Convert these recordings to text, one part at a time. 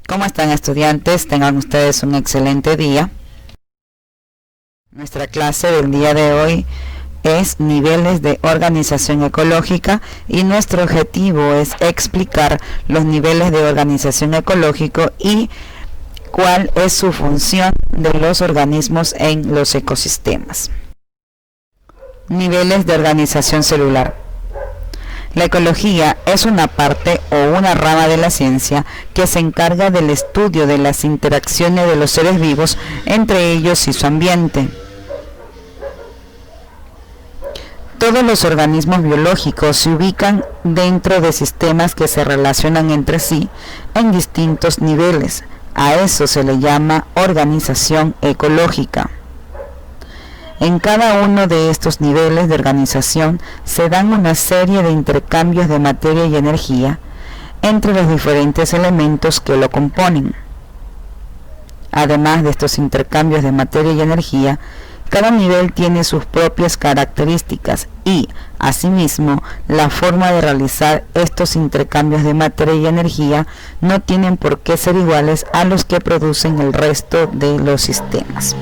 ¿Cómo están, estudiantes? Tengan ustedes un excelente día. Nuestra clase del día de hoy es niveles de organización ecológica y nuestro objetivo es explicar los niveles de organización ecológico y cuál es su función de los organismos en los ecosistemas. Niveles de organización celular. La ecología es una parte o una rama de la ciencia que se encarga del estudio de las interacciones de los seres vivos entre ellos y su ambiente. Todos los organismos biológicos se ubican dentro de sistemas que se relacionan entre sí en distintos niveles. A eso se le llama organización ecológica. En cada uno de estos niveles de organización se dan una serie de intercambios de materia y energía entre los diferentes elementos que lo componen. Además de estos intercambios de materia y energía, cada nivel tiene sus propias características y, asimismo, la forma de realizar estos intercambios de materia y energía no tienen por qué ser iguales a los que producen el resto de los sistemas.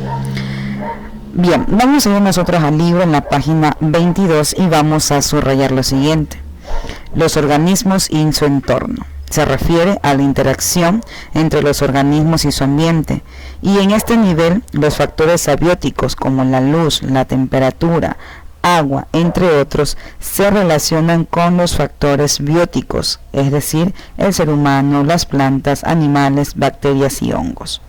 Bien, vamos a ir nosotros al libro en la página 22 y vamos a subrayar lo siguiente. Los organismos y su entorno. Se refiere a la interacción entre los organismos y su ambiente, y en este nivel los factores abióticos como la luz, la temperatura, agua, entre otros, se relacionan con los factores bióticos, es decir, el ser humano, las plantas, animales, bacterias y hongos.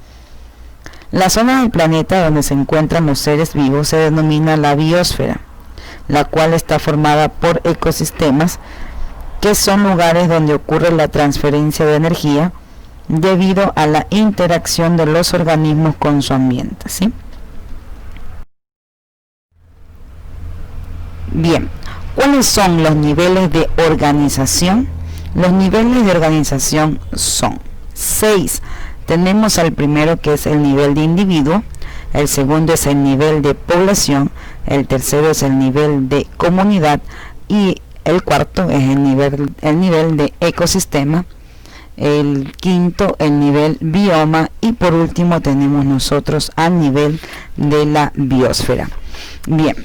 La zona del planeta donde se encuentran los seres vivos se denomina la biosfera, la cual está formada por ecosistemas que son lugares donde ocurre la transferencia de energía debido a la interacción de los organismos con su ambiente, ¿sí? Bien, ¿cuáles son los niveles de organización? Los niveles de organización son 6. Tenemos al primero, que es el nivel de individuo, el segundo es el nivel de población, el tercero es el nivel de comunidad y el cuarto es el nivel de ecosistema, el quinto el nivel bioma y por último tenemos nosotros al nivel de la biosfera. Bien.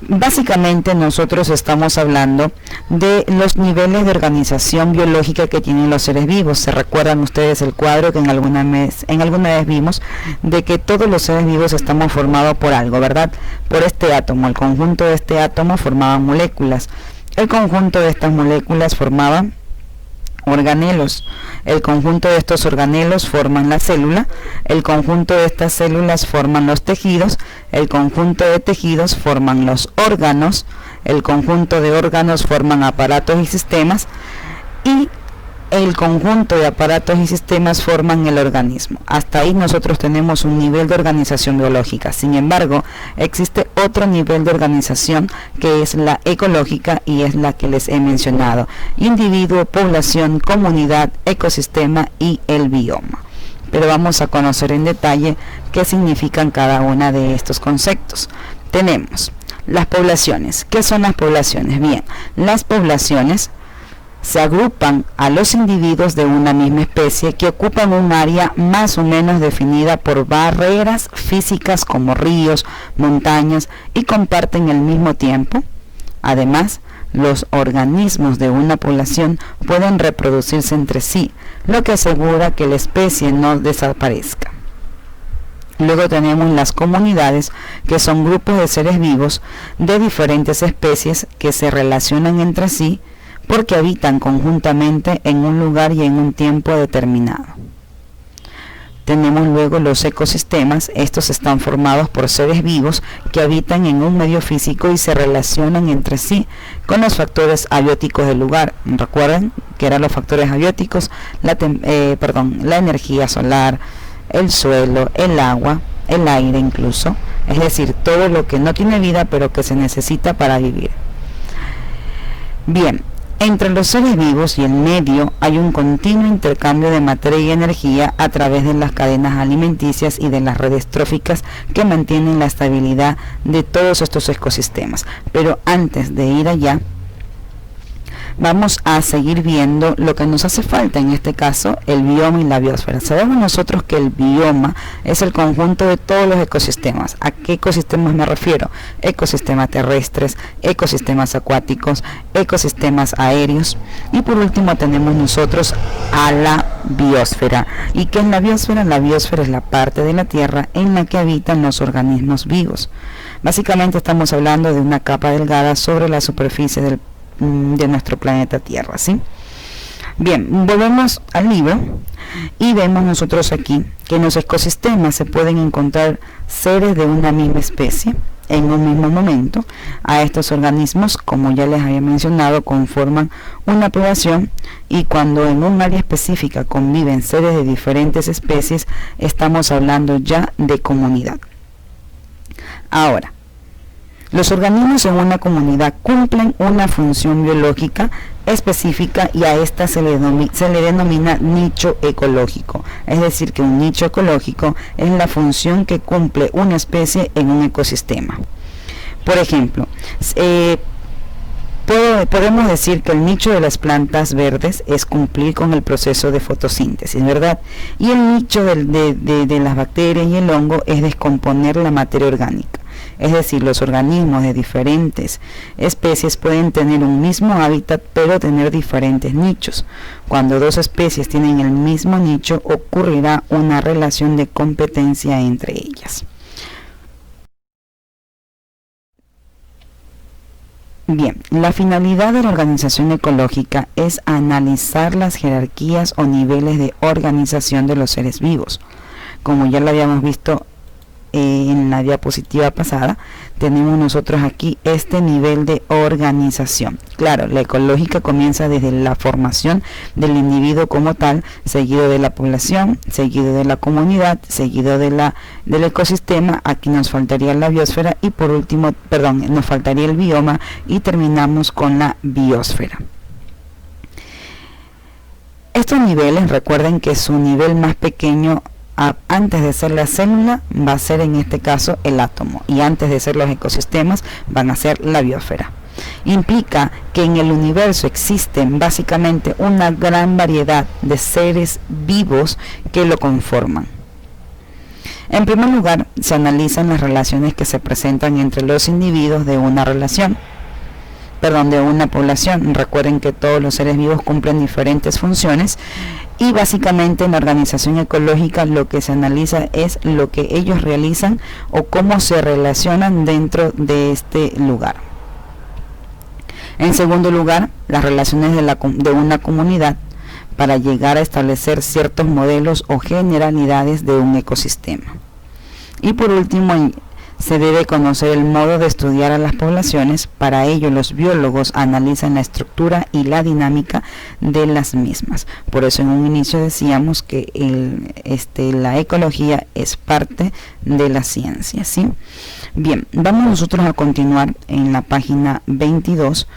Básicamente nosotros estamos hablando de los niveles de organización biológica que tienen los seres vivos. ¿Se recuerdan ustedes el cuadro que en alguna vez vimos de que todos los seres vivos estamos formados por algo, ¿verdad? Por este átomo. El conjunto de este átomo formaba moléculas. El conjunto de estas moléculas formaba organelos. El conjunto de estos organelos forman la célula, el conjunto de estas células forman los tejidos, el conjunto de tejidos forman los órganos, el conjunto de órganos forman aparatos y sistemas y el conjunto de aparatos y sistemas forman el organismo. Hasta ahí nosotros tenemos un nivel de organización biológica. Sin embargo, existe otro nivel de organización que es la ecológica y es la que les he mencionado: individuo, población, comunidad, ecosistema y el bioma. Pero vamos a conocer en detalle qué significan cada una de estos conceptos. Tenemos las poblaciones. ¿Qué son las poblaciones? Bien, las poblaciones se agrupan a los individuos de una misma especie que ocupan un área más o menos definida por barreras físicas como ríos, montañas y comparten el mismo tiempo. Además, los organismos de una población pueden reproducirse entre sí, lo que asegura que la especie no desaparezca. Luego tenemos las comunidades, que son grupos de seres vivos de diferentes especies que se relacionan entre sí porque habitan conjuntamente en un lugar y en un tiempo determinado. Tenemos luego los ecosistemas. Estos están formados por seres vivos que habitan en un medio físico y se relacionan entre sí con los factores abióticos del lugar. Recuerden que eran los factores abióticos, la energía solar, el suelo, el agua, el aire incluso, es decir, todo lo que no tiene vida pero que se necesita para vivir. Bien, entre los seres vivos y el medio hay un continuo intercambio de materia y energía a través de las cadenas alimenticias y de las redes tróficas que mantienen la estabilidad de todos estos ecosistemas. Pero antes de ir allá, vamos a seguir viendo lo que nos hace falta, en este caso el bioma y la biosfera. Sabemos nosotros que el bioma es el conjunto de todos los ecosistemas. ¿A qué ecosistemas me refiero? Ecosistemas terrestres, ecosistemas acuáticos, ecosistemas aéreos, y por último tenemos nosotros a la biosfera. ¿Y qué es la biosfera? La biosfera es la parte de la Tierra en la que habitan los organismos vivos. Básicamente estamos hablando de una capa delgada sobre la superficie de nuestro planeta Tierra, ¿sí? Bien, volvemos al libro y vemos nosotros aquí que en los ecosistemas se pueden encontrar seres de una misma especie en un mismo momento. A estos organismos, como ya les había mencionado, conforman una población, y cuando en un área específica conviven seres de diferentes especies, estamos hablando ya de comunidad. Ahora, los organismos en una comunidad cumplen una función biológica específica y a esta se le denomina nicho ecológico. Es decir, que un nicho ecológico es la función que cumple una especie en un ecosistema. Por ejemplo, podemos decir que el nicho de las plantas verdes es cumplir con el proceso de fotosíntesis, ¿verdad? Y el nicho de las bacterias y el hongo es descomponer la materia orgánica. Es decir, los organismos de diferentes especies pueden tener un mismo hábitat, pero tener diferentes nichos. Cuando dos especies tienen el mismo nicho, ocurrirá una relación de competencia entre ellas. Bien, la finalidad de la organización ecológica es analizar las jerarquías o niveles de organización de los seres vivos. Como ya lo habíamos visto en la diapositiva pasada, tenemos nosotros aquí este nivel de organización. Claro, la ecológica comienza desde la formación del individuo como tal, seguido de la población, seguido de la comunidad, seguido del ecosistema. Aquí nos faltaría la biosfera y por último, nos faltaría el bioma, y terminamos con la biosfera. Estos niveles, recuerden que su nivel más pequeño antes de ser la célula va a ser en este caso el átomo, y antes de ser los ecosistemas van a ser la biosfera. Implica que en el universo existen básicamente una gran variedad de seres vivos que lo conforman. En primer lugar, se analizan las relaciones que se presentan entre los individuos de una población. Recuerden que todos los seres vivos cumplen diferentes funciones, y básicamente en la organización ecológica lo que se analiza es lo que ellos realizan o cómo se relacionan dentro de este lugar. En segundo lugar, las relaciones de una comunidad para llegar a establecer ciertos modelos o generalidades de un ecosistema. Y por último, se debe conocer el modo de estudiar a las poblaciones. Para ello, los biólogos analizan la estructura y la dinámica de las mismas. Por eso en un inicio decíamos que la ecología es parte de la ciencia, ¿sí? Bien, vamos nosotros a continuar en la página 22,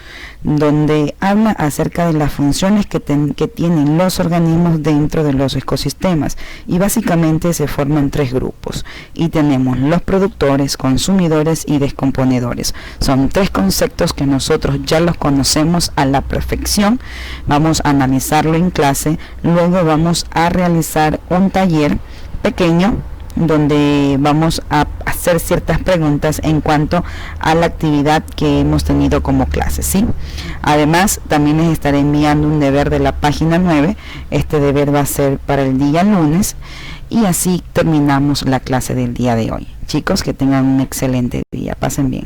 donde habla acerca de las funciones que tienen los organismos dentro de los ecosistemas, y básicamente se forman tres grupos, y tenemos los productores, consumidores y descomponedores. Son tres conceptos que nosotros ya los conocemos a la perfección. Vamos a analizarlo en clase, luego vamos a realizar un taller pequeño donde vamos a hacer ciertas preguntas en cuanto a la actividad que hemos tenido como clase, ¿sí? Además, también les estaré enviando un deber de la página 9. Este deber va a ser para el día lunes, y así terminamos la clase del día de hoy. Chicos, que tengan un excelente día. Pasen bien.